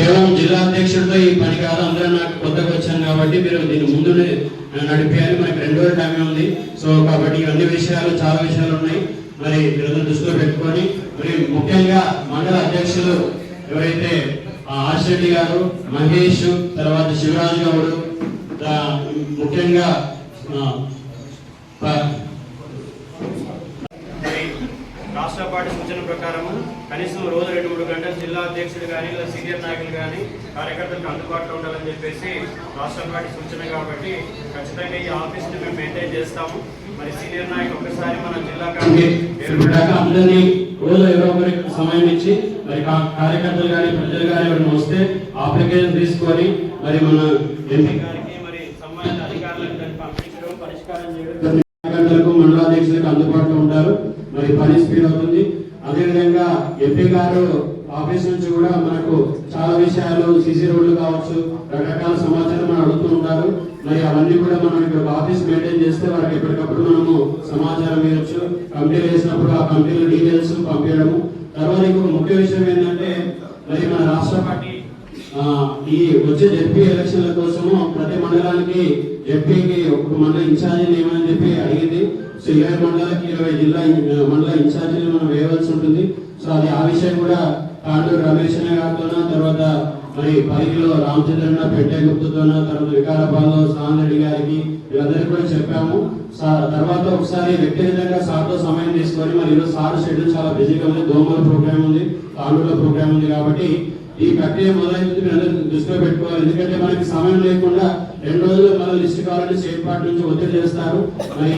కేవలం జిల్లా అధ్యక్షుడితో ఈ పని కాదు, అందరూ నాకు కొత్తగా వచ్చాను కాబట్టి మీరు దీని ముందునే నడిపేయాలి. మనకి 2 రోజుల టైం ఉంది. సో కాబట్టి ఇవన్నీ విషయాలు చాలా విషయాలు ఉన్నాయి. మరి మీరు దృష్టిలో పెట్టుకొని మరి ముఖ్యంగా మండల అధ్యక్షులు ఎవరైతే ఆశరెడ్డి గారు, మహేష్, తర్వాత శివరాజు గౌడ్, ముఖ్యంగా రాష్ట్ర పార్టీ సూచన ప్రకారం కనీసం రోజు 2-3 గంటలు జిల్లా అధ్యక్షుడు కానీ లేదా సీనియర్ నాయకులు కానీ కార్యకర్తలకు అందుబాటులో ఉండాలని చెప్పేసి రాష్ట్ర పార్టీ సూచన. కాబట్టి ఖచ్చితంగా ఈ ఆఫీస్ని మేము మెయింటైన్ చేస్తాము. మరి సీనియర్ నాయకులు ఒకసారి మన జిల్లా కమిటీ ఏర్పడ్డాక అందరినీ రోజు ఎవరో ఒకరికి సమయం ఇచ్చి మరి కార్యకర్తలు కానీ ప్రజలు కానీ ఎవరైనా వస్తే అప్లికేషన్ తీసుకొని మరి మన ఎంపీ గారికి మరి సంబంధిత అధికారులకు పంపించడం, పరిష్కారం చేయడం, కార్యకర్తలకు మండలాధ్యక్షులకు అందుబాటులో ఉంటారు. మరి పని స్పీడ్ అవుతుంది. అదేవిధంగా ఎంపీ గారు ఆఫీస్ నుంచి కూడా మనకు చాలా విషయాలు, సీసీ రోడ్లు కావచ్చు, రకరకాల సమాచారం మనం అడుగుతూ ఉంటారు. మరి అవన్నీ కూడా మనం ఇక్కడ ఆఫీస్ మెయింటైన్ చేస్తే వారికి ఎప్పటికప్పుడు మనము సమాచారం ఇవ్వచ్చు. కమిటీలు వేసినప్పుడు ఆ కమిటీల డీటెయిల్స్ పంపించడము. తర్వాత ఇంకొక ముఖ్య విషయం ఏంటంటే మరి మన రాష్ట్ర పార్టీ ఈ వచ్చే జెడ్పీ ఎలక్షన్ల కోసము ప్రతి మండలానికి జెడ్పీకి ఒక మండల ఇన్ఛార్జీని ఏమని చెప్పి అడిగింది. సో 20 మండలాలకి 20 జిల్లా మండల ఇన్ఛార్జీని మనం వేయవలసి ఉంటుంది. సో అది ఆ విషయం కూడా కాండూరు రమేష్ గారితో, తర్వాత మరి 10 కిలో రామచంద్రన్న, పెట్టే గుప్తుతోన, తర్వాత వికారాబాద్లో సాందరెడ్డి గారికి వీళ్ళందరికీ కూడా చెప్పాము. తర్వాత ఒకసారి వ్యక్తిగతంగా సార్తో సమయం తీసుకొని మరి ఈరోజు సార్ షెడ్యూల్ చాలా బిజీగా ఉంది. దోమల ప్రోగ్రామ్ ఉంది, కాండూరులో ప్రోగ్రామ్ ఉంది. కాబట్టి ఈ ప్రక్రియ మొదలైంది మీరు అందరూ దృష్టిలో పెట్టుకోవాలి. ఎందుకంటే మనకి సమయం లేకుండా 2 రోజులు మళ్ళీ లిస్ట్ కావాలని స్టేట్ పార్టీ నుంచి ఒత్తిడి చేస్తారు.